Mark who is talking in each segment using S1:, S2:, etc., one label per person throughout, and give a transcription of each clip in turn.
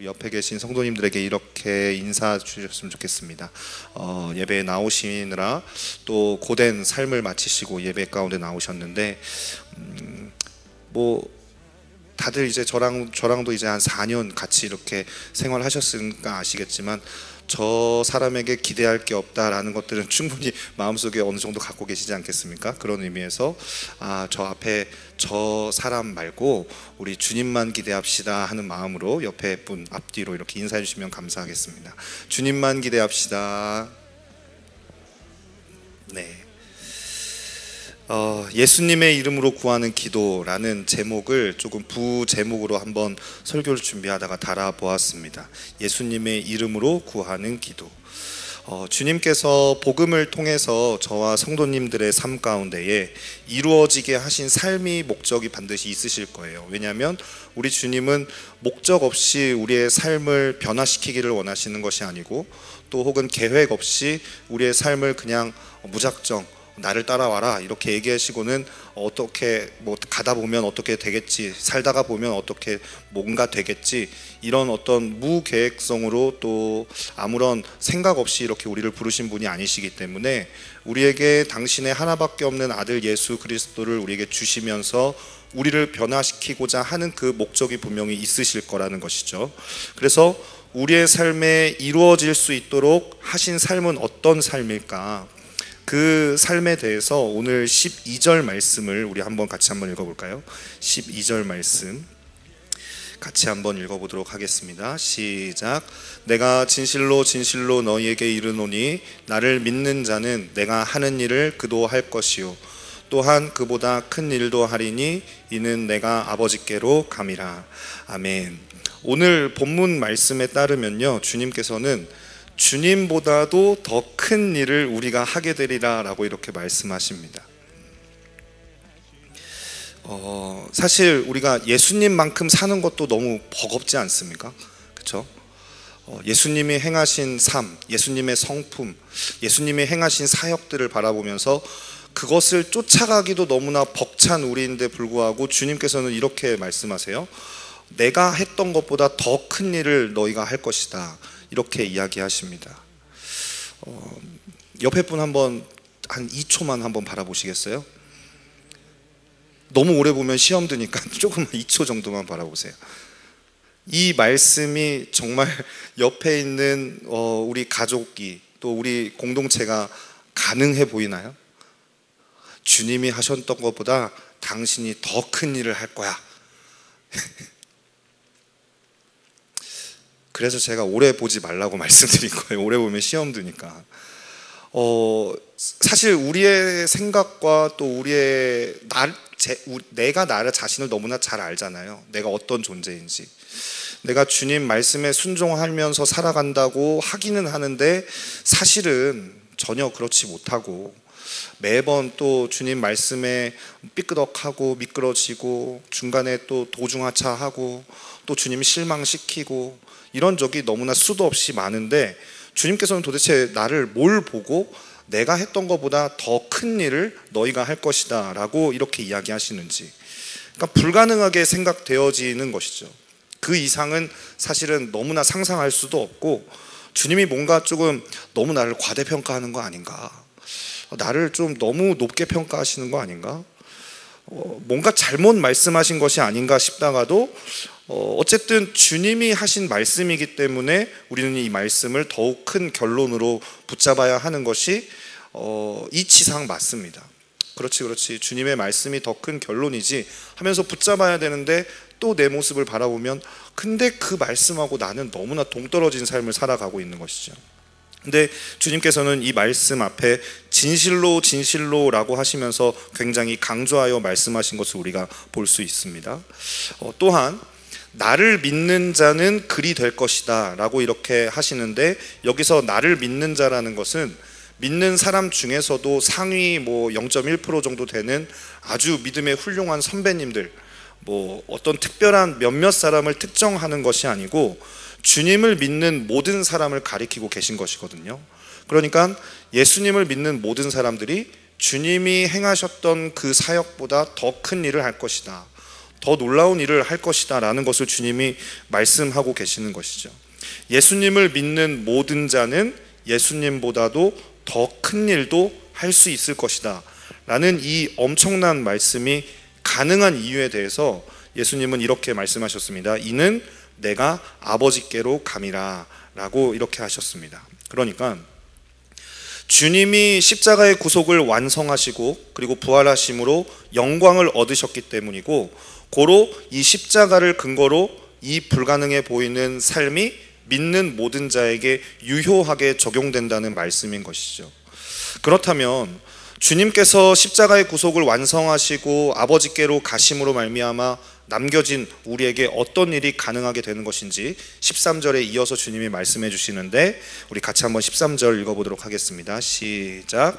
S1: 옆에 계신 성도님들에게 이렇게 인사 주셨으면 좋겠습니다. 예배에 나오시느라 또 고된 삶을 마치시고 예배 가운데 나오셨는데 뭐 다들 이제 저랑도 이제 한 4년 같이 이렇게 생활하셨으니까 아시겠지만 저 사람에게 기대할 게 없다라는 것들은 충분히 마음속에 어느 정도 갖고 계시지 않겠습니까? 그런 의미에서 저 앞에 저 사람 말고 우리 주님만 기대합시다 하는 마음으로 옆에 분 앞뒤로 이렇게 인사해 주시면 감사하겠습니다. 주님만 기대합시다. 네. 예수님의 이름으로 구하는 기도라는 제목을 조금 부제목으로 한번 설교를 준비하다가 달아보았습니다. 예수님의 이름으로 구하는 기도. 주님께서 복음을 통해서 저와 성도님들의 삶 가운데에 이루어지게 하신 삶이 목적이 반드시 있으실 거예요. 왜냐하면 우리 주님은 목적 없이 우리의 삶을 변화시키기를 원하시는 것이 아니고 또 혹은 계획 없이 우리의 삶을 그냥 무작정 나를 따라와라 이렇게 얘기하시고는 어떻게 뭐 가다 보면 어떻게 되겠지, 살다가 보면 어떻게 뭔가 되겠지, 이런 어떤 무계획성으로 또 아무런 생각 없이 이렇게 우리를 부르신 분이 아니시기 때문에 우리에게 당신의 하나밖에 없는 아들 예수 그리스도를 우리에게 주시면서 우리를 변화시키고자 하는 그 목적이 분명히 있으실 거라는 것이죠. 그래서 우리의 삶에 이루어질 수 있도록 하신 삶은 어떤 삶일까? 그 삶에 대해서 오늘 12절 말씀을 우리 같이 한번 읽어볼까요? 12절 말씀 같이 한번 읽어보도록 하겠습니다. 시작. 내가 진실로 진실로 너희에게 이르노니 나를 믿는 자는 내가 하는 일을 그도 할 것이요 또한 그보다 큰 일도 하리니 이는 내가 아버지께로 감이라. 아멘. 오늘 본문 말씀에 따르면요, 주님께서는 주님보다도 더 큰 일을 우리가 하게 되리라 라고 이렇게 말씀하십니다. 사실 우리가 예수님만큼 사는 것도 너무 버겁지 않습니까? 그렇죠? 예수님이 행하신 삶, 예수님의 성품, 예수님이 행하신 사역들을 바라보면서 그것을 쫓아가기도 너무나 벅찬 우리인데 불구하고 주님께서는 이렇게 말씀하세요. 내가 했던 것보다 더 큰 일을 너희가 할 것이다, 이렇게 이야기하십니다. 옆에 분 한번 한 2초만 한번 바라보시겠어요? 너무 오래 보면 시험 드니까 조금만 2초 정도만 바라보세요. 이 말씀이 정말 옆에 있는 우리 가족이 또 우리 공동체가 가능해 보이나요? 주님이 하셨던 것보다 당신이 더 큰 일을 할 거야. 그래서 제가 오래 보지 말라고 말씀드린 거예요. 오래 보면 시험 드니까. 사실 우리의 생각과 또 우리의 내가 나를 자신을 너무나 잘 알잖아요. 내가 어떤 존재인지. 내가 주님 말씀에 순종하면서 살아간다고 하기는 하는데 사실은 전혀 그렇지 못하고 매번 또 주님 말씀에 삐끄덕하고 미끄러지고 중간에 또 도중하차하고 또 주님 실망시키고 이런 적이 너무나 수도 없이 많은데 주님께서는 도대체 나를 뭘 보고 내가 했던 것보다 더 큰 일을 너희가 할 것이다 라고 이렇게 이야기하시는지, 그러니까 불가능하게 생각되어지는 것이죠. 그 이상은 사실은 너무나 상상할 수도 없고 주님이 뭔가 조금 너무 나를 과대평가하는 거 아닌가, 나를 좀 너무 높게 평가하시는 거 아닌가, 뭔가 잘못 말씀하신 것이 아닌가 싶다가도 어쨌든 주님이 하신 말씀이기 때문에 우리는 이 말씀을 더욱 큰 결론으로 붙잡아야 하는 것이 이치상 맞습니다. 그렇지 주님의 말씀이 더 큰 결론이지 하면서 붙잡아야 되는데 또 내 모습을 바라보면 근데 그 말씀하고 나는 너무나 동떨어진 삶을 살아가고 있는 것이죠. 근데 주님께서는 이 말씀 앞에 진실로 진실로라고 하시면서 굉장히 강조하여 말씀하신 것을 우리가 볼 수 있습니다. 또한 나를 믿는 자는 그리 될 것이다 라고 이렇게 하시는데, 여기서 나를 믿는 자라는 것은 믿는 사람 중에서도 상위 0.1% 정도 되는 아주 믿음의 훌륭한 선배님들, 어떤 특별한 몇몇 사람을 특정하는 것이 아니고 주님을 믿는 모든 사람을 가리키고 계신 것이거든요. 그러니까 예수님을 믿는 모든 사람들이 주님이 행하셨던 그 사역보다 더 큰 일을 할 것이다, 더 놀라운 일을 할 것이다 라는 것을 주님이 말씀하고 계시는 것이죠. 예수님을 믿는 모든 자는 예수님보다도 더 큰 일도 할 수 있을 것이다 라는 이 엄청난 말씀이 가능한 이유에 대해서 예수님은 이렇게 말씀하셨습니다. 이는 내가 아버지께로 감이라 라고 이렇게 하셨습니다. 그러니까 주님이 십자가의 구속을 완성하시고 그리고 부활하심으로 영광을 얻으셨기 때문이고, 고로 이 십자가를 근거로 이 불가능해 보이는 삶이 믿는 모든 자에게 유효하게 적용된다는 말씀인 것이죠. 그렇다면 주님께서 십자가의 구속을 완성하시고 아버지께로 가심으로 말미암아 남겨진 우리에게 어떤 일이 가능하게 되는 것인지 13절에 이어서 주님이 말씀해 주시는데, 우리 같이 한번 13절 읽어보도록 하겠습니다. 시작.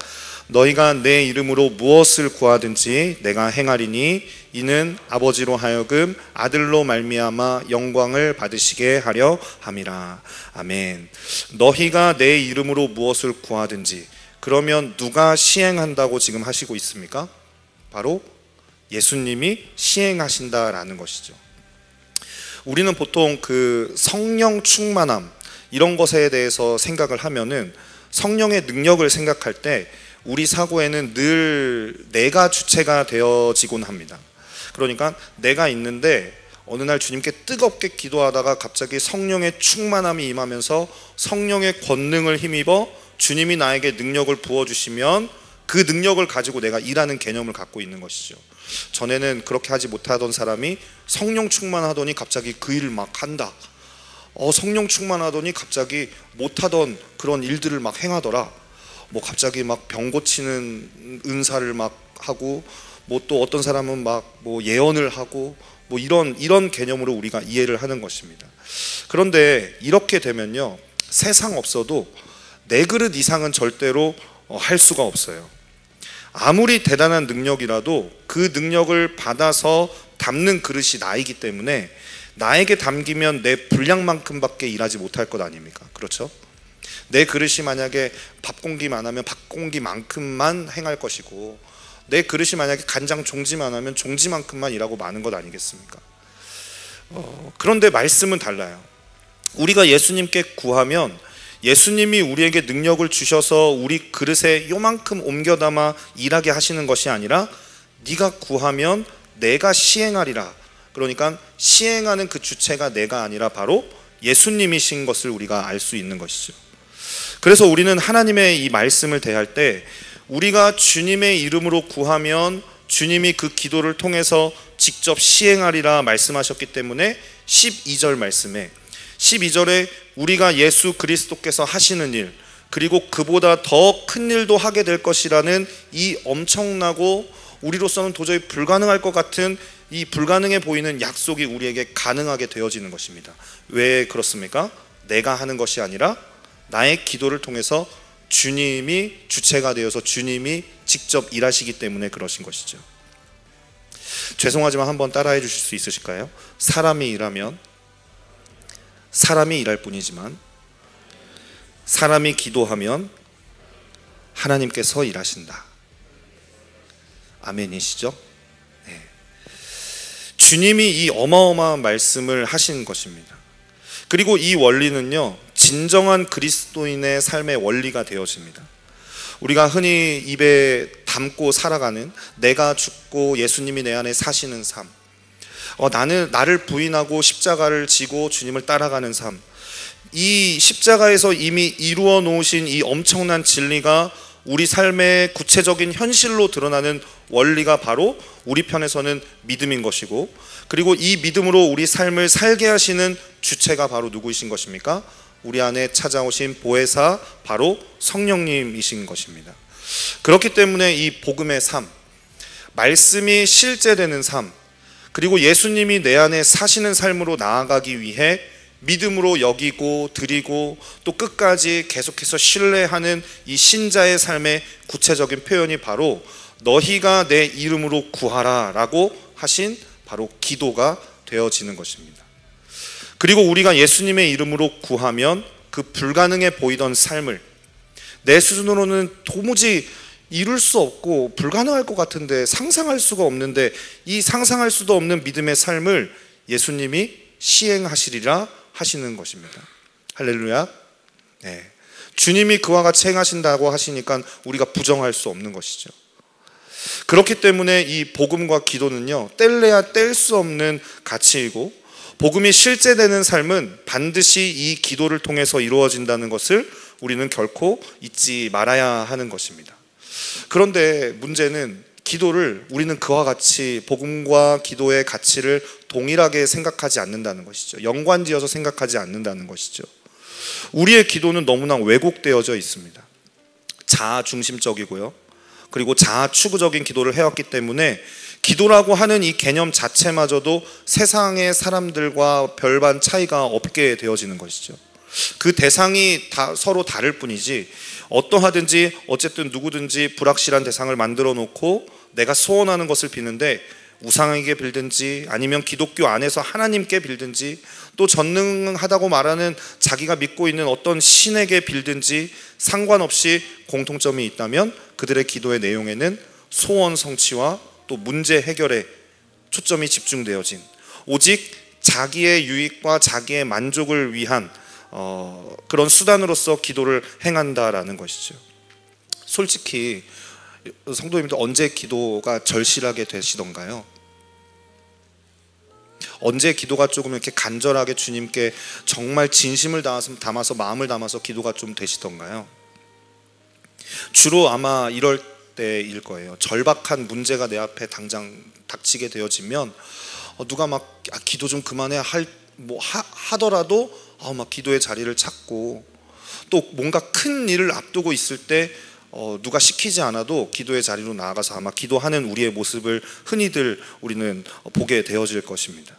S1: 너희가 내 이름으로 무엇을 구하든지 내가 행하리니 이는 아버지로 하여금 아들로 말미암아 영광을 받으시게 하려 함이라. 아멘. 너희가 내 이름으로 무엇을 구하든지, 그러면 누가 시행한다고 지금 하시고 있습니까? 바로 예수님이 시행하신다라는 것이죠. 우리는 보통 그 성령 충만함 이런 것에 대해서 생각을 하면은, 성령의 능력을 생각할 때 우리 사고에는 늘 내가 주체가 되어지곤 합니다. 그러니까 내가 있는데 어느 날 주님께 뜨겁게 기도하다가 갑자기 성령의 충만함이 임하면서 성령의 권능을 힘입어 주님이 나에게 능력을 부어주시면 그 능력을 가지고 내가 일하는 개념을 갖고 있는 것이죠. 전에는 그렇게 하지 못하던 사람이 성령 충만하더니 갑자기 그 일을 막 한다. 성령 충만하더니 갑자기 못하던 그런 일들을 막 행하더라. 뭐 갑자기 막 병 고치는 은사를 막 하고, 뭐 또 어떤 사람은 막 뭐 예언을 하고, 뭐 이런 개념으로 우리가 이해를 하는 것입니다. 그런데 이렇게 되면요, 세상 없어도 내 그릇 이상은 절대로 할 수가 없어요. 아무리 대단한 능력이라도 그 능력을 받아서 담는 그릇이 나이기 때문에 나에게 담기면 내 분량만큼밖에 일하지 못할 것 아닙니까? 그렇죠? 내 그릇이 만약에 밥 공기만 하면 밥 공기만큼만 행할 것이고, 내 그릇이 만약에 간장 종지만 하면 종지만큼만 일하고 마는 것 아니겠습니까? 그런데 말씀은 달라요. 우리가 예수님께 구하면 예수님이 우리에게 능력을 주셔서 우리 그릇에 요만큼 옮겨 담아 일하게 하시는 것이 아니라, 네가 구하면 내가 시행하리라. 그러니까 시행하는 그 주체가 내가 아니라 바로 예수님이신 것을 우리가 알 수 있는 것이죠. 그래서 우리는 하나님의 이 말씀을 대할 때 우리가 주님의 이름으로 구하면 주님이 그 기도를 통해서 직접 시행하리라 말씀하셨기 때문에 12절 말씀에, 12절에 우리가 예수 그리스도께서 하시는 일, 그리고 그보다 더 큰 일도 하게 될 것이라는 이 엄청나고 우리로서는 도저히 불가능할 것 같은 이 불가능해 보이는 약속이 우리에게 가능하게 되어지는 것입니다. 왜 그렇습니까? 내가 하는 것이 아니라 나의 기도를 통해서 주님이 주체가 되어서 주님이 직접 일하시기 때문에 그러신 것이죠. 죄송하지만 한번 따라해 주실 수 있으실까요? 사람이 일하면 사람이 일할 뿐이지만 사람이 기도하면 하나님께서 일하신다. 아멘이시죠? 네. 주님이 이 어마어마한 말씀을 하신 것입니다. 그리고 이 원리는요, 진정한 그리스도인의 삶의 원리가 되어집니다. 우리가 흔히 입에 담고 살아가는 내가 죽고 예수님이 내 안에 사시는 삶, 나를 부인하고 십자가를 지고 주님을 따라가는 삶, 이 십자가에서 이미 이루어 놓으신 이 엄청난 진리가 우리 삶의 구체적인 현실로 드러나는 원리가 바로 우리 편에서는 믿음인 것이고, 그리고 이 믿음으로 우리 삶을 살게 하시는 주체가 바로 누구이신 것입니까? 우리 안에 찾아오신 보혜사, 바로 성령님이신 것입니다. 그렇기 때문에 이 복음의 삶, 말씀이 실제되는 삶, 그리고 예수님이 내 안에 사시는 삶으로 나아가기 위해 믿음으로 여기고 드리고 또 끝까지 계속해서 신뢰하는 이 신자의 삶의 구체적인 표현이 바로 너희가 내 이름으로 구하라 라고 하신 바로 기도가 되어지는 것입니다. 그리고 우리가 예수님의 이름으로 구하면 그 불가능해 보이던 삶을, 내 수준으로는 도무지 이룰 수 없고 불가능할 것 같은데, 상상할 수가 없는데, 이 상상할 수도 없는 믿음의 삶을 예수님이 시행하시리라 하시는 것입니다. 할렐루야. 네. 주님이 그와 같이 행하신다고 하시니까 우리가 부정할 수 없는 것이죠. 그렇기 때문에 이 복음과 기도는요, 뗄래야 뗄 수 없는 가치이고, 복음이 실제되는 삶은 반드시 이 기도를 통해서 이루어진다는 것을 우리는 결코 잊지 말아야 하는 것입니다. 그런데 문제는 기도를 우리는 그와 같이 복음과 기도의 가치를 동일하게 생각하지 않는다는 것이죠. 연관지어서 생각하지 않는다는 것이죠. 우리의 기도는 너무나 왜곡되어져 있습니다. 자아 중심적이고요, 그리고 자아 추구적인 기도를 해왔기 때문에 기도라고 하는 이 개념 자체마저도 세상의 사람들과 별반 차이가 없게 되어지는 것이죠. 그 대상이 서로 다를 뿐이지, 어떠하든지 어쨌든 누구든지 불확실한 대상을 만들어 놓고 내가 소원하는 것을 비는데, 우상에게 빌든지 아니면 기독교 안에서 하나님께 빌든지, 또 전능하다고 말하는 자기가 믿고 있는 어떤 신에게 빌든지 상관없이 공통점이 있다면 그들의 기도의 내용에는 소원 성취와 또 문제 해결에 초점이 집중되어진, 오직 자기의 유익과 자기의 만족을 위한 그런 수단으로서 기도를 행한다라는 것이죠. 솔직히 성도님들, 언제 기도가 절실하게 되시던가요? 언제 기도가 조금 이렇게 간절하게 주님께 정말 진심을 담아서 마음을 담아서 기도가 좀 되시던가요? 주로 아마 이럴 때일 거예요. 절박한 문제가 내 앞에 당장 닥치게 되어지면 누가 막 기도 좀 그만해 하더라도 막 기도의 자리를 찾고, 또 뭔가 큰 일을 앞두고 있을 때 누가 시키지 않아도 기도의 자리로 나아가서 아마 기도하는 우리의 모습을 흔히들 우리는 보게 되어질 것입니다.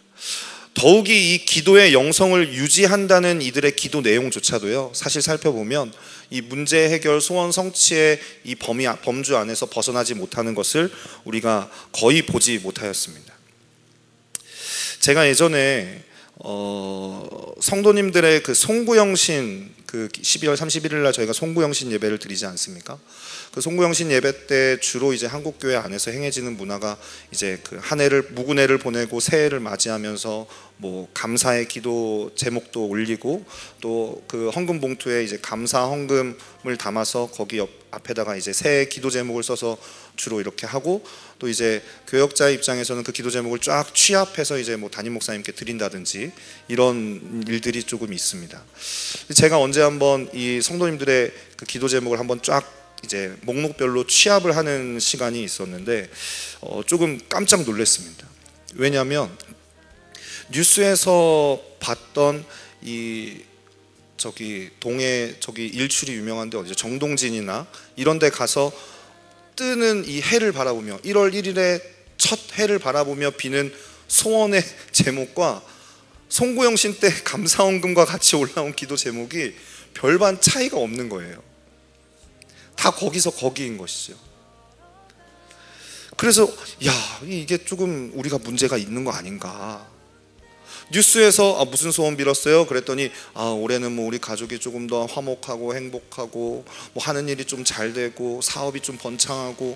S1: 더욱이 이 기도의 영성을 유지한다는 이들의 기도 내용조차도요, 사실 살펴보면 이 문제 해결, 소원 성취의 이 범주 안에서 벗어나지 못하는 것을 우리가 거의 보지 못하였습니다. 제가 예전에 성도님들의 그 송구영신, 그 12월 31일 날 저희가 송구영신 예배를 드리지 않습니까? 그 송구영신 예배 때 주로 이제 한국교회 안에서 행해지는 문화가 이제 그 한 해를, 묵은 해를 보내고 새해를 맞이하면서 뭐 감사의 기도 제목도 올리고, 또 그 헌금 봉투에 이제 감사 헌금을 담아서 거기 앞에다가 이제 새해 기도 제목을 써서 주로 이렇게 하고, 또 이제 교역자의 입장에서는 그 기도 제목을 쫙 취합해서 이제 뭐 담임 목사님께 드린다든지 이런 일들이 조금 있습니다. 제가 언제 한번 이 성도님들의 그 기도 제목을 한번 쫙 이제 목록별로 취합을 하는 시간이 있었는데 조금 깜짝 놀랐습니다. 왜냐하면 뉴스에서 봤던 이 동해 일출이 유명한데 어디죠? 정동진이나 이런 데 가서 뜨는 이 해를 바라보며 1월 1일에 첫 해를 바라보며 비는 소원의 제목과 송구영신 때 감사헌금과 같이 올라온 기도 제목이 별반 차이가 없는 거예요. 다 거기서 거기인 것이죠. 그래서 이게 조금 우리가 문제가 있는 거 아닌가. 뉴스에서 무슨 소원 빌었어요? 그랬더니 올해는 뭐 우리 가족이 조금 더 화목하고 행복하고 뭐 하는 일이 좀 잘 되고 사업이 좀 번창하고,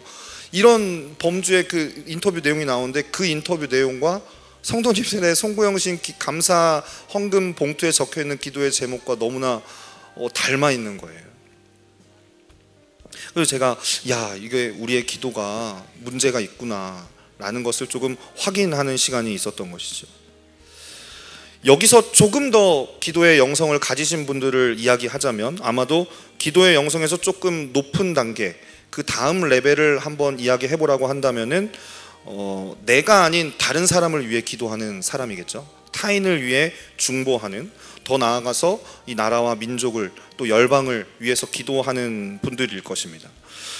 S1: 이런 범주의 그 인터뷰 내용이 나오는데, 그 인터뷰 내용과 성도님들의 송구영신 감사 헌금 봉투에 적혀있는 기도의 제목과 너무나 닮아 있는 거예요. 그래서 제가 이게 우리의 기도가 문제가 있구나 라는 것을 조금 확인하는 시간이 있었던 것이죠. 여기서 조금 더 기도의 영성을 가지신 분들을 이야기하자면, 아마도 기도의 영성에서 조금 높은 단계, 그 다음 레벨을 한번 이야기해 보라고 한다면은 내가 아닌 다른 사람을 위해 기도하는 사람이겠죠. 타인을 위해 중보하는, 더 나아가서 이 나라와 민족을 또 열방을 위해서 기도하는 분들일 것입니다.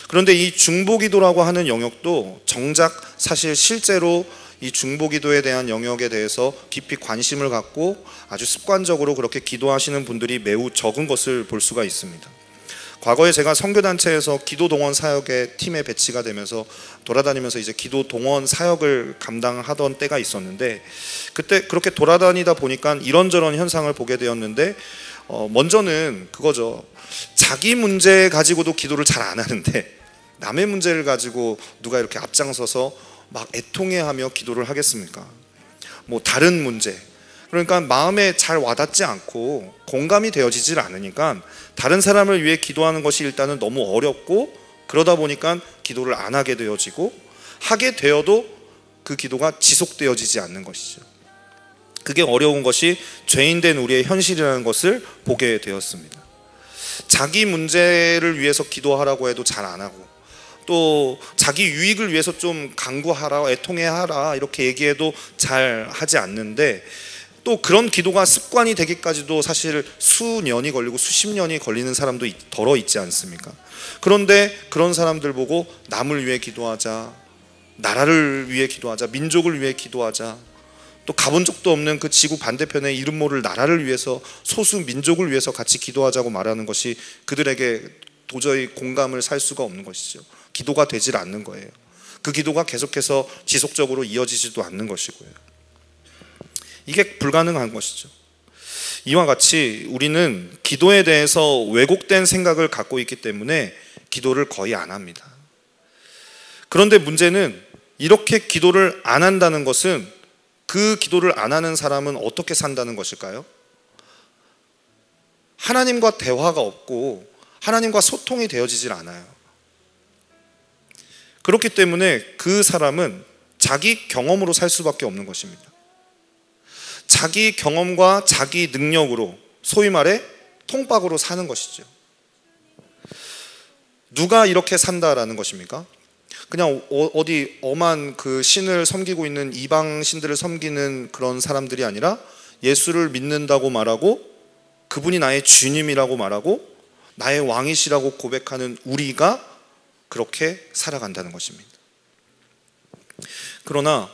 S1: 그런데 이 중보기도라고 하는 영역도 정작 사실 실제로 이 중보기도에 대한 영역에 대해서 깊이 관심을 갖고 아주 습관적으로 그렇게 기도하시는 분들이 매우 적은 것을 볼 수가 있습니다. 과거에 제가 선교단체에서 기도동원 사역의 팀에 배치가 되면서 돌아다니면서 이제 기도동원 사역을 감당하던 때가 있었는데, 그때 그렇게 돌아다니다 보니까 이런저런 현상을 보게 되었는데, 먼저는 그거죠. 자기 문제 가지고도 기도를 잘 안 하는데 남의 문제를 가지고 누가 이렇게 앞장서서 막 애통해하며 기도를 하겠습니까? 뭐 다른 문제, 그러니까 마음에 잘 와닿지 않고 공감이 되어지질 않으니까 다른 사람을 위해 기도하는 것이 일단은 너무 어렵고, 그러다 보니까 기도를 안 하게 되어지고, 하게 되어도 그 기도가 지속되어지지 않는 것이죠. 그게 어려운 것이 죄인된 우리의 현실이라는 것을 보게 되었습니다. 자기 문제를 위해서 기도하라고 해도 잘 안 하고, 또 자기 유익을 위해서 좀 간구하라, 애통해하라 이렇게 얘기해도 잘 하지 않는데, 또 그런 기도가 습관이 되기까지도 사실 수년이 걸리고 수십 년이 걸리는 사람도 덜어 있지 않습니까? 그런데 그런 사람들 보고 남을 위해 기도하자, 나라를 위해 기도하자, 민족을 위해 기도하자, 또 가본 적도 없는 그 지구 반대편의 이름 모를 나라를 위해서, 소수 민족을 위해서 같이 기도하자고 말하는 것이 그들에게 도저히 공감을 살 수가 없는 것이죠. 기도가 되질 않는 거예요. 그 기도가 계속해서 지속적으로 이어지지도 않는 것이고요. 이게 불가능한 것이죠. 이와 같이 우리는 기도에 대해서 왜곡된 생각을 갖고 있기 때문에 기도를 거의 안 합니다. 그런데 문제는 이렇게 기도를 안 한다는 것은, 그 기도를 안 하는 사람은 어떻게 산다는 것일까요? 하나님과 대화가 없고 하나님과 소통이 되어지질 않아요. 그렇기 때문에 그 사람은 자기 경험으로 살 수밖에 없는 것입니다. 자기 경험과 자기 능력으로, 소위 말해 통박으로 사는 것이죠. 누가 이렇게 산다라는 것입니까? 그냥 어디 엄한 그 신을 섬기고 있는 이방 신들을 섬기는 그런 사람들이 아니라, 예수를 믿는다고 말하고 그분이 나의 주님이라고 말하고 나의 왕이시라고 고백하는 우리가 그렇게 살아간다는 것입니다. 그러나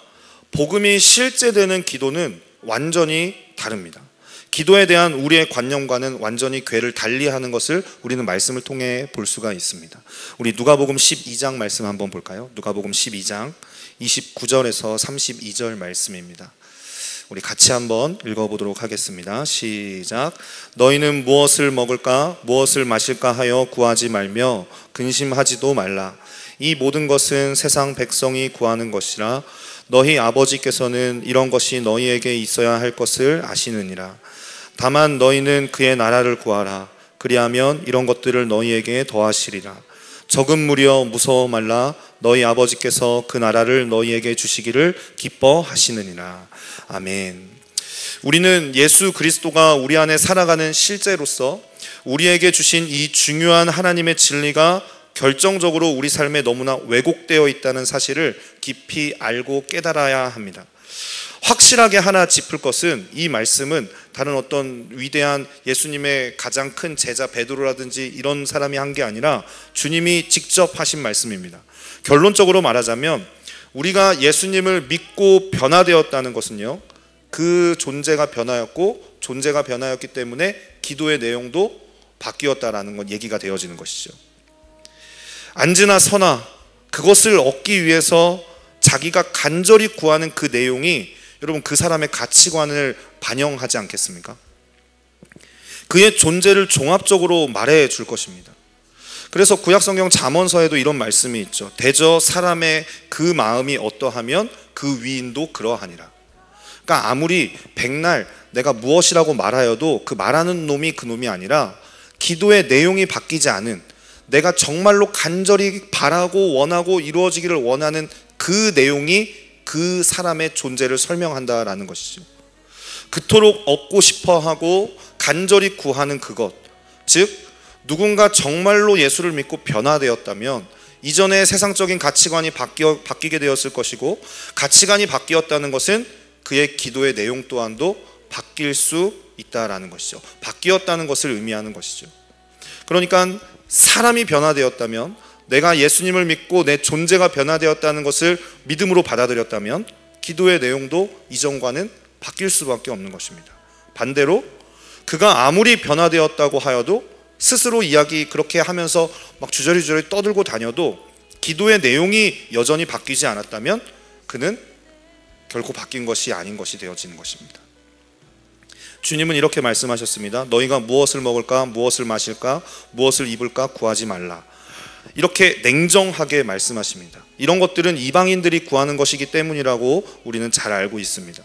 S1: 복음이 실제되는 기도는 완전히 다릅니다. 기도에 대한 우리의 관념과는 완전히 궤를 달리하는 것을 우리는 말씀을 통해 볼 수가 있습니다. 우리 누가복음 12장 말씀 한번 볼까요? 누가복음 12장 29절에서 32절 말씀입니다. 우리 같이 한번 읽어보도록 하겠습니다. 시작. 너희는 무엇을 먹을까 무엇을 마실까 하여 구하지 말며 근심하지도 말라. 이 모든 것은 세상 백성이 구하는 것이라. 너희 아버지께서는 이런 것이 너희에게 있어야 할 것을 아시느니라. 다만 너희는 그의 나라를 구하라. 그리하면 이런 것들을 너희에게 더하시리라. 적은 무려 무서워 말라. 너희 아버지께서 그 나라를 너희에게 주시기를 기뻐하시느니라. 아멘. 우리는 예수 그리스도가 우리 안에 살아가는 실제로서 우리에게 주신 이 중요한 하나님의 진리가 결정적으로 우리 삶에 너무나 왜곡되어 있다는 사실을 깊이 알고 깨달아야 합니다. 확실하게 하나 짚을 것은, 이 말씀은 다른 어떤 위대한 예수님의 가장 큰 제자 베드로라든지 이런 사람이 한 게 아니라 주님이 직접 하신 말씀입니다. 결론적으로 말하자면 우리가 예수님을 믿고 변화되었다는 것은요, 그 존재가 변화였고 존재가 변화였기 때문에 기도의 내용도 바뀌었다라는 건 얘기가 되어지는 것이죠. 안지나 서나 그것을 얻기 위해서 자기가 간절히 구하는 그 내용이 여러분 그 사람의 가치관을 반영하지 않겠습니까? 그의 존재를 종합적으로 말해 줄 것입니다. 그래서 구약성경 잠언서에도 이런 말씀이 있죠. 대저 사람의 그 마음이 어떠하면 그 위인도 그러하니라. 그러니까 아무리 백날 내가 무엇이라고 말하여도 그 말하는 놈이 그 놈이 아니라, 기도의 내용이 바뀌지 않은, 내가 정말로 간절히 바라고 원하고 이루어지기를 원하는 그 내용이 그 사람의 존재를 설명한다라는 것이죠. 그토록 얻고 싶어하고 간절히 구하는 그것, 즉 누군가 정말로 예수를 믿고 변화되었다면 이전의 세상적인 가치관이 바뀌게 되었을 것이고, 가치관이 바뀌었다는 것은 그의 기도의 내용 또한도 바뀔 수 있다라는 것이죠. 바뀌었다는 것을 의미하는 것이죠. 그러니까 사람이 변화되었다면, 내가 예수님을 믿고 내 존재가 변화되었다는 것을 믿음으로 받아들였다면 기도의 내용도 이전과는 바뀔 수밖에 없는 것입니다. 반대로 그가 아무리 변화되었다고 하여도 스스로 이야기 그렇게 하면서 막 주저리주저리 떠들고 다녀도 기도의 내용이 여전히 바뀌지 않았다면 그는 결코 바뀐 것이 아닌 것이 되어지는 것입니다. 주님은 이렇게 말씀하셨습니다. 너희가 무엇을 먹을까 무엇을 마실까 무엇을 입을까 구하지 말라. 이렇게 냉정하게 말씀하십니다. 이런 것들은 이방인들이 구하는 것이기 때문이라고 우리는 잘 알고 있습니다.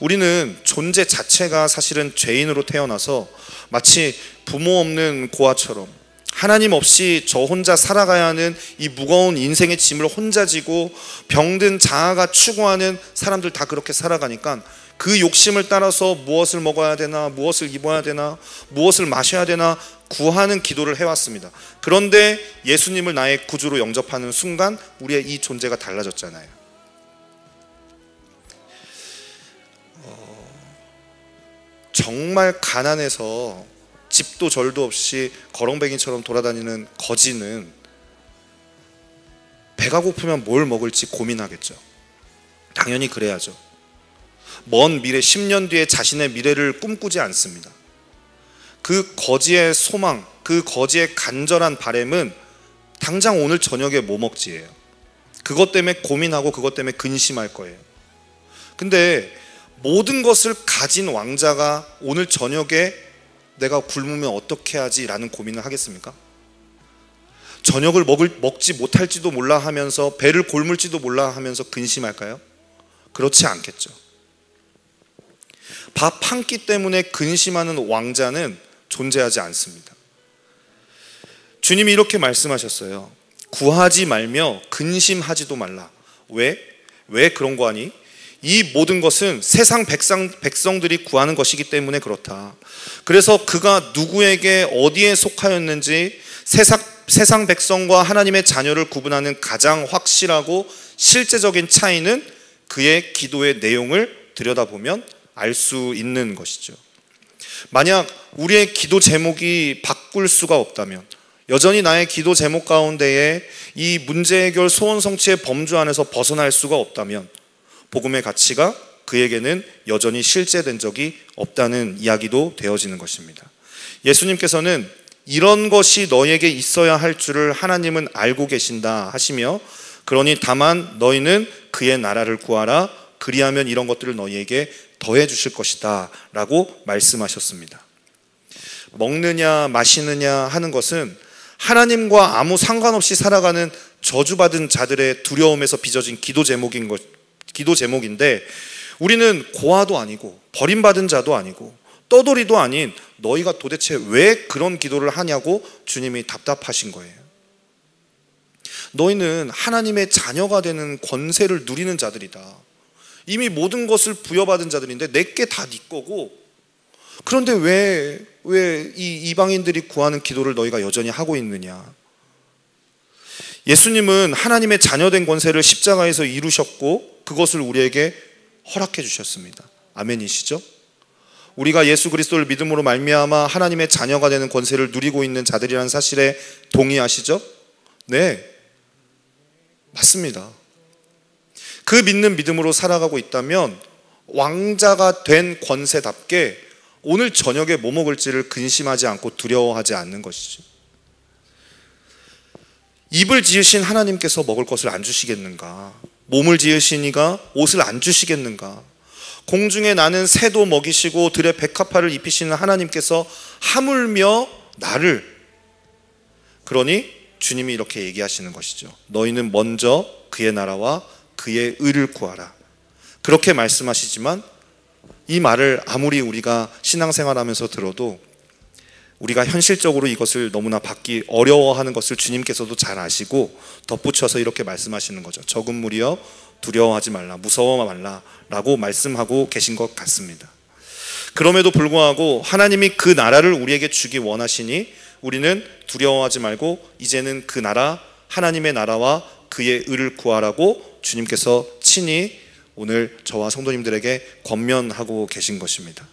S1: 우리는 존재 자체가 사실은 죄인으로 태어나서 마치 부모 없는 고아처럼 하나님 없이 저 혼자 살아가야 하는 이 무거운 인생의 짐을 혼자 지고 병든 자아가 추구하는 사람들 다 그렇게 살아가니까 그 욕심을 따라서 무엇을 먹어야 되나, 무엇을 입어야 되나, 무엇을 마셔야 되나 구하는 기도를 해왔습니다. 그런데 예수님을 나의 구주로 영접하는 순간 우리의 이 존재가 달라졌잖아요. 정말 가난해서 집도 절도 없이 거렁뱅이처럼 돌아다니는 거지는 배가 고프면 뭘 먹을지 고민하겠죠. 당연히 그래야죠. 먼 미래 10년 뒤에 자신의 미래를 꿈꾸지 않습니다. 그 거지의 소망, 그 거지의 간절한 바램은 당장 오늘 저녁에 뭐 먹지예요. 그것 때문에 고민하고 그것 때문에 근심할 거예요. 근데 모든 것을 가진 왕자가 오늘 저녁에 내가 굶으면 어떻게 하지? 라는 고민을 하겠습니까? 저녁을 먹지 못할지도 몰라 하면서 배를 골물지도 몰라 하면서 근심할까요? 그렇지 않겠죠. 밥 한 끼 때문에 근심하는 왕자는 존재하지 않습니다. 주님이 이렇게 말씀하셨어요. 구하지 말며 근심하지도 말라. 왜? 왜 그런 거 아니? 이 모든 것은 세상 백성들이 구하는 것이기 때문에 그렇다. 그래서 그가 누구에게 어디에 속하였는지 세상 백성과 하나님의 자녀를 구분하는 가장 확실하고 실제적인 차이는 그의 기도의 내용을 들여다보면 알 수 있는 것이죠. 만약 우리의 기도 제목이 바꿀 수가 없다면, 여전히 나의 기도 제목 가운데에 이 문제 해결 소원 성취의 범주 안에서 벗어날 수가 없다면 복음의 가치가 그에게는 여전히 실제된 적이 없다는 이야기도 되어지는 것입니다. 예수님께서는 이런 것이 너희에게 있어야 할 줄을 하나님은 알고 계신다 하시며, 그러니 다만 너희는 그의 나라를 구하라, 그리하면 이런 것들을 너희에게 더해 주실 것이다 라고 말씀하셨습니다. 먹느냐 마시느냐 하는 것은 하나님과 아무 상관없이 살아가는 저주받은 자들의 두려움에서 빚어진 기도 제목인데, 우리는 고아도 아니고 버림받은 자도 아니고 떠돌이도 아닌 너희가 도대체 왜 그런 기도를 하냐고 주님이 답답하신 거예요. 너희는 하나님의 자녀가 되는 권세를 누리는 자들이다. 이미 모든 것을 부여받은 자들인데 내게 다 네 거고, 그런데 왜 이 이방인들이 구하는 기도를 너희가 여전히 하고 있느냐. 예수님은 하나님의 자녀된 권세를 십자가에서 이루셨고 그것을 우리에게 허락해 주셨습니다. 아멘이시죠? 우리가 예수 그리스도를 믿음으로 말미암아 하나님의 자녀가 되는 권세를 누리고 있는 자들이라는 사실에 동의하시죠? 네, 맞습니다. 그 믿는 믿음으로 살아가고 있다면 왕자가 된 권세답게 오늘 저녁에 뭐 먹을지를 근심하지 않고 두려워하지 않는 것이죠. 입을 지으신 하나님께서 먹을 것을 안 주시겠는가? 몸을 지으신 이가 옷을 안 주시겠는가? 공중에 나는 새도 먹이시고 들의 백합화를 입히시는 하나님께서 하물며 나를, 그러니 주님이 이렇게 얘기하시는 것이죠. 너희는 먼저 그의 나라와 그의 의를 구하라. 그렇게 말씀하시지만 이 말을 아무리 우리가 신앙생활하면서 들어도 우리가 현실적으로 이것을 너무나 받기 어려워하는 것을 주님께서도 잘 아시고 덧붙여서 이렇게 말씀하시는 거죠. 적은 무리여 두려워하지 말라, 무서워 말라 라고 말씀하고 계신 것 같습니다. 그럼에도 불구하고 하나님이 그 나라를 우리에게 주기 원하시니 우리는 두려워하지 말고 이제는 그 나라, 하나님의 나라와 그의 의를 구하라고 주님께서 친히 오늘 저와 성도님들에게 권면하고 계신 것입니다.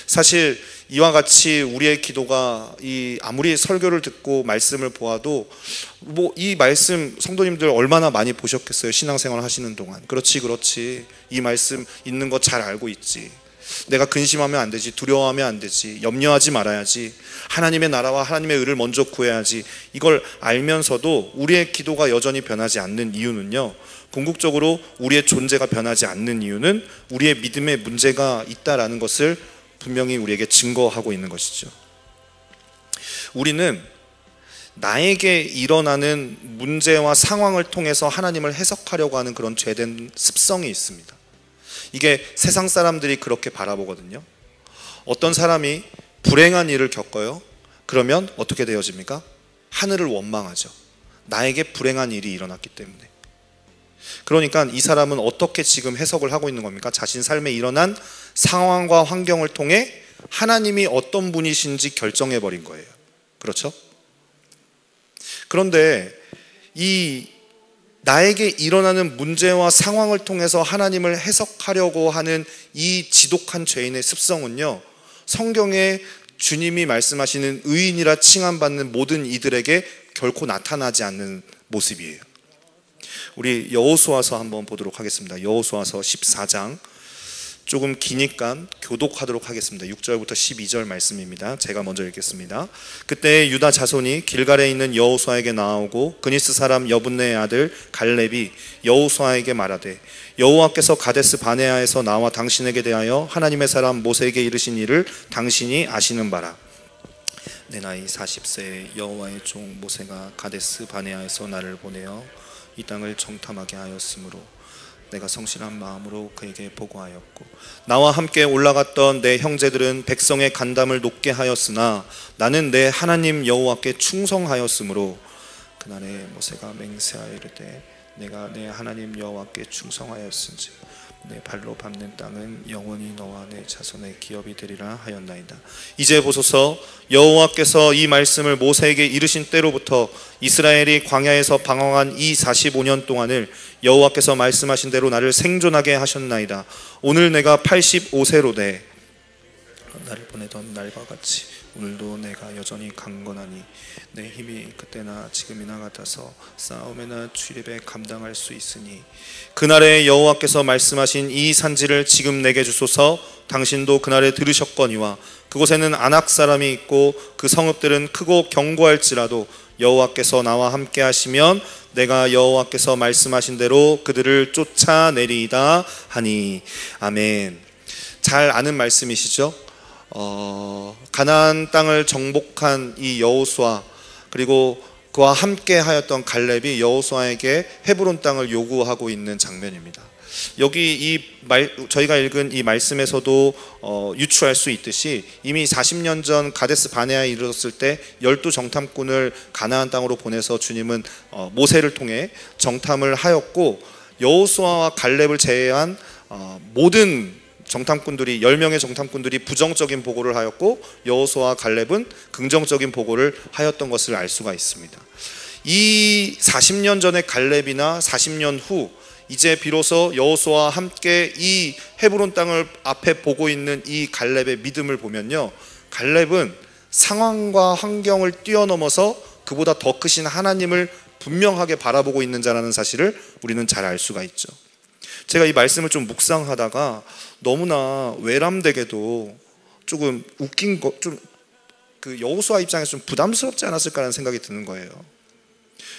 S1: 사실 이와 같이 우리의 기도가 아무리 설교를 듣고 말씀을 보아도 이 말씀 성도님들 얼마나 많이 보셨겠어요? 신앙생활 하시는 동안. 그렇지 이 말씀 있는 거 잘 알고 있지. 내가 근심하면 안 되지, 두려워하면 안 되지, 염려하지 말아야지, 하나님의 나라와 하나님의 의를 먼저 구해야지. 이걸 알면서도 우리의 기도가 여전히 변하지 않는 이유는요, 궁극적으로 우리의 존재가 변하지 않는 이유는 우리의 믿음에 문제가 있다라는 것을 분명히 우리에게 증거하고 있는 것이죠. 우리는 나에게 일어나는 문제와 상황을 통해서 하나님을 해석하려고 하는 그런 죄된 습성이 있습니다. 이게 세상 사람들이 그렇게 바라보거든요. 어떤 사람이 불행한 일을 겪어요. 그러면 어떻게 되어집니까? 하늘을 원망하죠. 나에게 불행한 일이 일어났기 때문에. 그러니까 이 사람은 어떻게 지금 해석을 하고 있는 겁니까? 자신 삶에 일어난 상황과 환경을 통해 하나님이 어떤 분이신지 결정해버린 거예요. 그렇죠? 그런데 이 나에게 일어나는 문제와 상황을 통해서 하나님을 해석하려고 하는 이 지독한 죄인의 습성은요, 성경에 주님이 말씀하시는 의인이라 칭함받는 모든 이들에게 결코 나타나지 않는 모습이에요. 우리 여호수아서 한번 보도록 하겠습니다. 여호수아서 14장, 조금 기니까 교독하도록 하겠습니다. 6절부터 12절 말씀입니다. 제가 먼저 읽겠습니다. 그때 유다 자손이 길갈에 있는 여호수아에게 나오고 그니스 사람 여분네의 아들 갈렙이 여호수아에게 말하되 여호와께서 가데스 바네아에서 나와 당신에게 대하여 하나님의 사람 모세에게 이르신 일을 당신이 아시는 바라. 내 나이 40세에 여호와의 종 모세가 가데스 바네아에서 나를 보내어 이 땅을 정탐하게 하였으므로 내가 성실한 마음으로 그에게 보고하였고 나와 함께 올라갔던 내 형제들은 백성의 간담을 높게 하였으나 나는 내 하나님 여호와께 충성하였으므로 그날에 모세가 맹세하여 이르되 내가 내 하나님 여호와께 충성하였은지 내 발로 밟는 땅은 영원히 너와 내 자손의 기업이 되리라 하였나이다. 이제 보소서, 여호와께서 이 말씀을 모세에게 이르신 때로부터 이스라엘이 광야에서 방황한 이 45년 동안을 여호와께서 말씀하신 대로 나를 생존하게 하셨나이다. 오늘 내가 85세로 돼 나를 보내던 날과 같이 오늘도 내가 여전히 강건하니 내 힘이 그때나 지금이나 같아서 싸움에나 출입에 감당할 수 있으니 그날에 여호와께서 말씀하신 이 산지를 지금 내게 주소서. 당신도 그날에 들으셨거니와 그곳에는 아낙 사람이 있고 그 성읍들은 크고 견고할지라도 여호와께서 나와 함께 하시면 내가 여호와께서 말씀하신 대로 그들을 쫓아내리이다 하니. 아멘. 잘 아는 말씀이시죠? 가나안 땅을 정복한 이 여호수아, 그리고 그와 함께 하였던 갈렙이 여호수아에게 헤브론 땅을 요구하고 있는 장면입니다. 여기 저희가 읽은 이 말씀에서도 유추할 수 있듯이 이미 40년 전 가데스 바네아에 이르렀을 때 12정탐꾼을 가나안 땅으로 보내서 주님은 모세를 통해 정탐을 하였고, 여호수아와 갈렙을 제외한 모든 정탐꾼들이 10명의 정탐꾼들이 부정적인 보고를 하였고 여호수아와 갈렙은 긍정적인 보고를 하였던 것을 알 수가 있습니다. 이 40년 전의 갈렙이나 40년 후 이제 비로소 여호수아와 함께 이 헤브론 땅을 앞에 보고 있는 이 갈렙의 믿음을 보면요, 갈렙은 상황과 환경을 뛰어넘어서 그보다 더 크신 하나님을 분명하게 바라보고 있는 자라는 사실을 우리는 잘 알 수가 있죠. 제가 이 말씀을 좀 묵상하다가 너무나 외람되게도 조금 웃긴 거, 좀 그 여호수아 입장에서 좀 부담스럽지 않았을까라는 생각이 드는 거예요.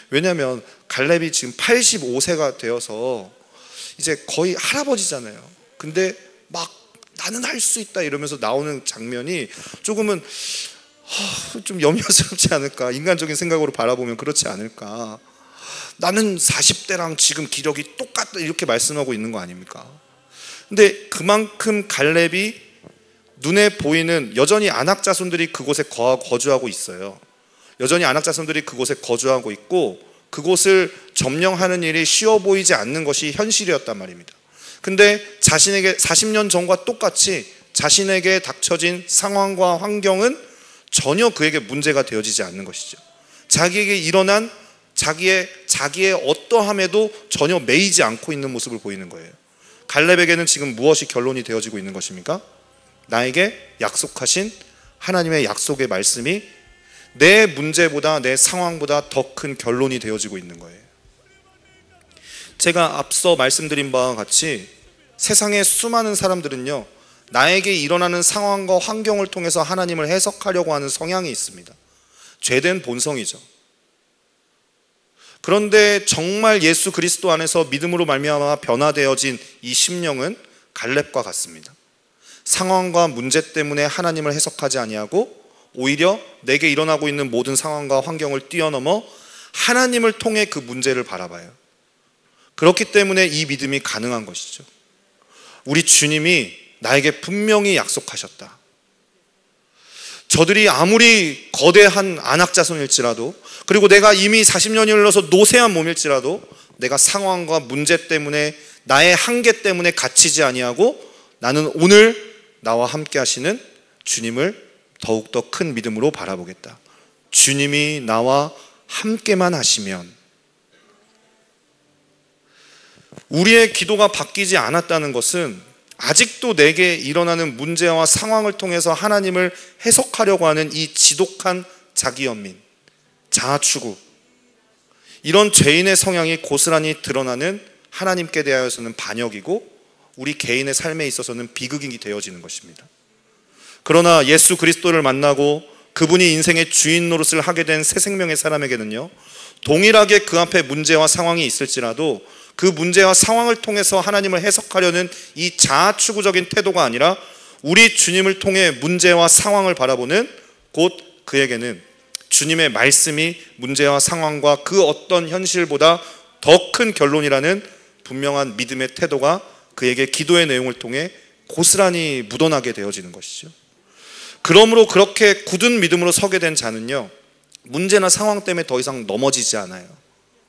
S1: 왜냐하면 갈렙이 지금 85세가 되어서 이제 거의 할아버지잖아요. 근데 막 나는 할 수 있다 이러면서 나오는 장면이 조금은 좀 염려스럽지 않을까, 인간적인 생각으로 바라보면 그렇지 않을까. 나는 40대랑 지금 기력이 똑같다 이렇게 말씀하고 있는 거 아닙니까? 근데 그만큼 갈렙이 눈에 보이는, 여전히 아낙 자손들이 그곳에 거주하고 있어요. 여전히 아낙 자손들이 그곳에 거주하고 있고 그곳을 점령하는 일이 쉬워 보이지 않는 것이 현실이었단 말입니다. 근데 자신에게 40년 전과 똑같이 자신에게 닥쳐진 상황과 환경은 전혀 그에게 문제가 되어지지 않는 것이죠. 자기에게 일어난 자기의 어떠함에도 전혀 매이지 않고 있는 모습을 보이는 거예요. 갈렙에게는 지금 무엇이 결론이 되어지고 있는 것입니까? 나에게 약속하신 하나님의 약속의 말씀이 내 문제보다, 내 상황보다 더 큰 결론이 되어지고 있는 거예요. 제가 앞서 말씀드린 바와 같이 세상의 수많은 사람들은요, 나에게 일어나는 상황과 환경을 통해서 하나님을 해석하려고 하는 성향이 있습니다. 죄된 본성이죠. 그런데 정말 예수 그리스도 안에서 믿음으로 말미암아 변화되어진 이 심령은 갈렙과 같습니다. 상황과 문제 때문에 하나님을 해석하지 아니하고 오히려 내게 일어나고 있는 모든 상황과 환경을 뛰어넘어 하나님을 통해 그 문제를 바라봐요. 그렇기 때문에 이 믿음이 가능한 것이죠. 우리 주님이 나에게 분명히 약속하셨다. 저들이 아무리 거대한 안악자손일지라도, 그리고 내가 이미 40년이 흘러서 노쇠한 몸일지라도 내가 상황과 문제 때문에, 나의 한계 때문에 갇히지 아니하고 나는 오늘 나와 함께 하시는 주님을 더욱더 큰 믿음으로 바라보겠다. 주님이 나와 함께만 하시면. 우리의 기도가 바뀌지 않았다는 것은 아직도 내게 일어나는 문제와 상황을 통해서 하나님을 해석하려고 하는 이 지독한 자기연민, 자아추구, 이런 죄인의 성향이 고스란히 드러나는 하나님께 대하여서는 반역이고 우리 개인의 삶에 있어서는 비극이 되어지는 것입니다. 그러나 예수 그리스도를 만나고 그분이 인생의 주인 노릇을 하게 된 새 생명의 사람에게는요, 동일하게 그 앞에 문제와 상황이 있을지라도 그 문제와 상황을 통해서 하나님을 해석하려는 이 자아추구적인 태도가 아니라 우리 주님을 통해 문제와 상황을 바라보는, 곧 그에게는 주님의 말씀이 문제와 상황과 그 어떤 현실보다 더 큰 결론이라는 분명한 믿음의 태도가 그에게 기도의 내용을 통해 고스란히 묻어나게 되어지는 것이죠. 그러므로 그렇게 굳은 믿음으로 서게 된 자는요, 문제나 상황 때문에 더 이상 넘어지지 않아요.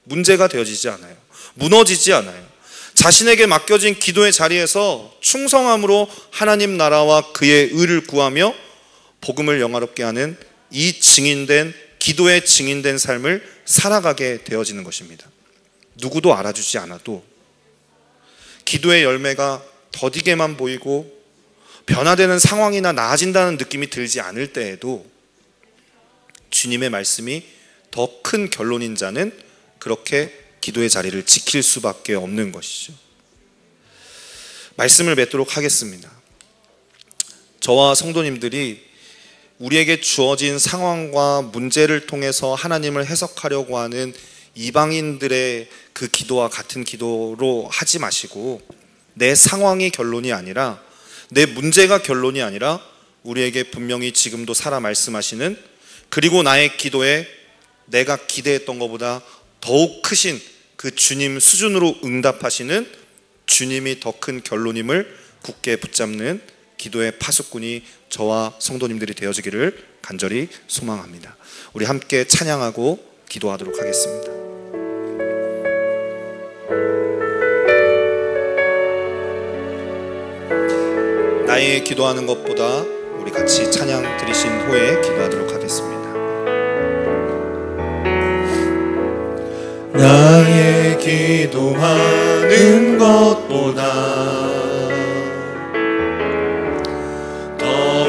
S1: 문제가 되어지지 않아요. 무너지지 않아요. 자신에게 맡겨진 기도의 자리에서 충성함으로 하나님 나라와 그의 의를 구하며 복음을 영화롭게 하는 이 증인된, 기도에 증인된 삶을 살아가게 되어지는 것입니다. 누구도 알아주지 않아도, 기도의 열매가 더디게만 보이고 변화되는 상황이나 나아진다는 느낌이 들지 않을 때에도 주님의 말씀이 더 큰 결론인 자는 그렇게 기도의 자리를 지킬 수밖에 없는 것이죠. 말씀을 맺도록 하겠습니다. 저와 성도님들이 우리에게 주어진 상황과 문제를 통해서 하나님을 해석하려고 하는 이방인들의 그 기도와 같은 기도로 하지 마시고, 내 상황이 결론이 아니라, 내 문제가 결론이 아니라 우리에게 분명히 지금도 살아 말씀하시는, 그리고 나의 기도에 내가 기대했던 것보다 더욱 크신 그 주님 수준으로 응답하시는 주님이 더 큰 결론임을 굳게 붙잡는 기도의 파수꾼이 저와 성도님들이 되어지기를 간절히 소망합니다. 우리 함께 찬양하고 기도하도록 하겠습니다. 나의 기도하는 것보다, 우리 같이 찬양 드리신 후에 기도하도록 하겠습니다.
S2: 나의 기도하는 것보다 더욱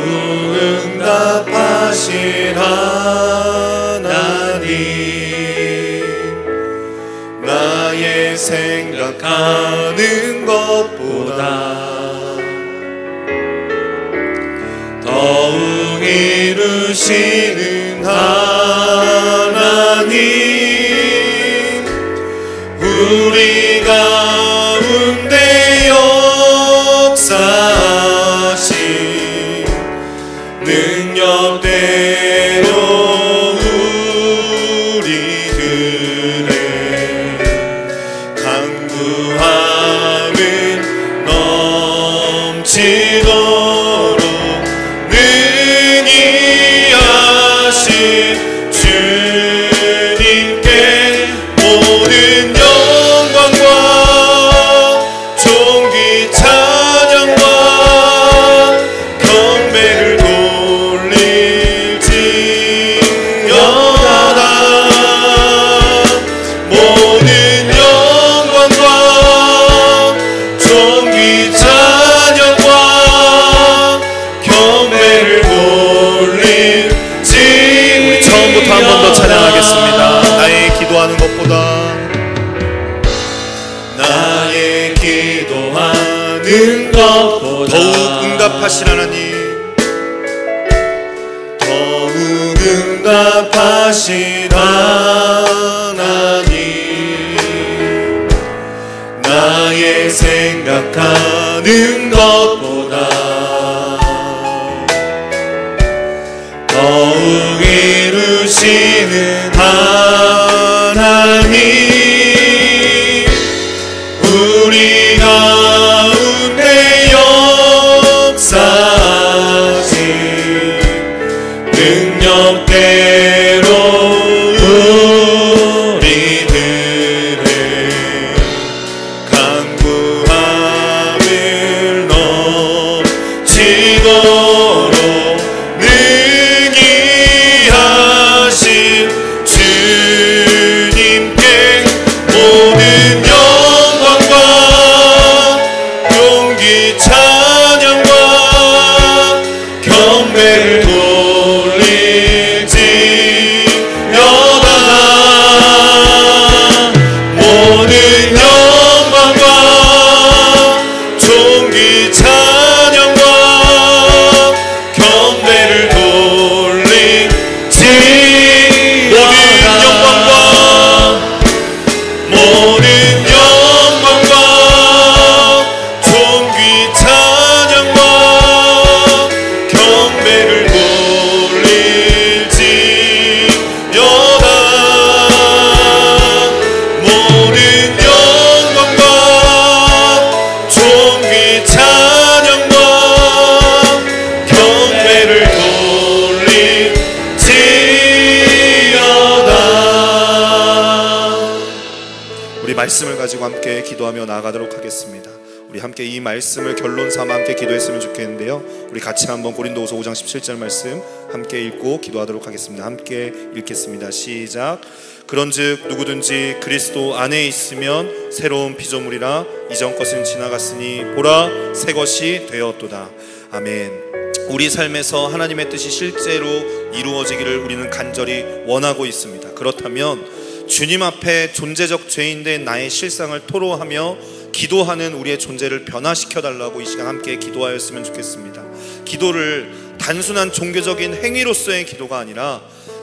S2: 응답하실 하나님, 나의 생각하는 것보다 더욱 이루시는 하나님, 우리 가운데 역사하신 능력대로 우리들의 간구함은 넘치도록 능히 하신 주님께 모든 영광과 존귀 찬양과 경배를 돌릴지어다. 모든 영광과 존귀 찬양과 경배를 돌릴지.
S1: 우리 처음부터 한 번 더 찬양하겠습니다. 나의 기도하는 것보다,
S2: 나의 기도하는 것보다
S1: 더욱 응답하신 하나님,
S2: 더욱 응답하신 하나님, 나의 생각하는 것보다 더욱 더욱 이루시는 하나님, 우리 가운데 역사하신 능력대로 우리들의 강구함을 넘치도록 능히 하신 주님께 모든 영광과 용기 찬양과 경배를 돌릴지어다. 모든 영광과 존귀 찬양과 경배를 돌릴지어다. 모든 영광과 존귀 찬양과 경배를 돌릴지어다. 모든 영광과 존귀 찬양과 경배를 돌릴지어다.
S1: 우리 말씀을 가지고 함께 기도하며 나아가도록 하겠습니다. 우리 함께 이 말씀을 결론 삼아 함께 기도했으면 좋겠는데요. 우리 같이 한번 고린도후서 5장 17절 말씀 함께 읽고 기도하도록 하겠습니다. 함께 읽겠습니다. 시작. 그런즉 누구든지 그리스도 안에 있으면 새로운 피조물이라 이전 것은 지나갔으니 보라 새 것이 되었도다. 아멘. 우리 삶에서 하나님의 뜻이 실제로 이루어지기를 우리는 간절히 원하고 있습니다. 그렇다면 주님 앞에 존재적 죄인된 나의 실상을 토로하며 기도하는 우리의 존재를 변화시켜 달라고 이 시간 함께 기도하였으면 좋겠습니다. 기도를 단순한 종교적인 행위로서의 기도가 아니라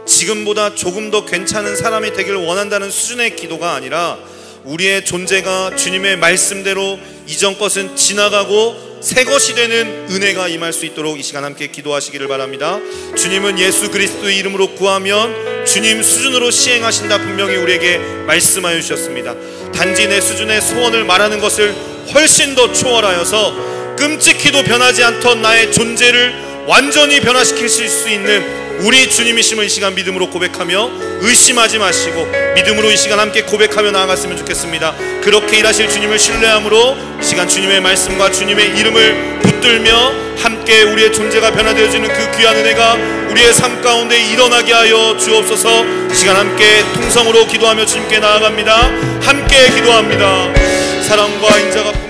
S1: 지금보다 조금 더 괜찮은 사람이 되기를 원한다는 수준의 기도가 아니라 우리의 존재가 주님의 말씀대로 이전 것은 지나가고 새 것이 되는 은혜가 임할 수 있도록 이 시간 함께 기도하시기를 바랍니다. 주님은 예수 그리스도의 이름으로 구하면 주님 수준으로 시행하신다 분명히 우리에게 말씀하여 주셨습니다. 단지 내 수준의 소원을 말하는 것을 훨씬 더 초월하여서 끔찍히도 변하지 않던 나의 존재를 완전히 변화시키실 수 있는 우리 주님이심을 이 시간 믿음으로 고백하며 의심하지 마시고 믿음으로 이 시간 함께 고백하며 나아갔으면 좋겠습니다. 그렇게 일하실 주님을 신뢰함으로 이 시간 주님의 말씀과 주님의 이름을 붙들며 함께 우리의 존재가 변화되어지는 그 귀한 은혜가 우리의 삶 가운데 일어나게 하여 주옵소서. 이 시간 함께 통성으로 기도하며 주님께 나아갑니다. 함께 기도합니다. 사랑과 인자가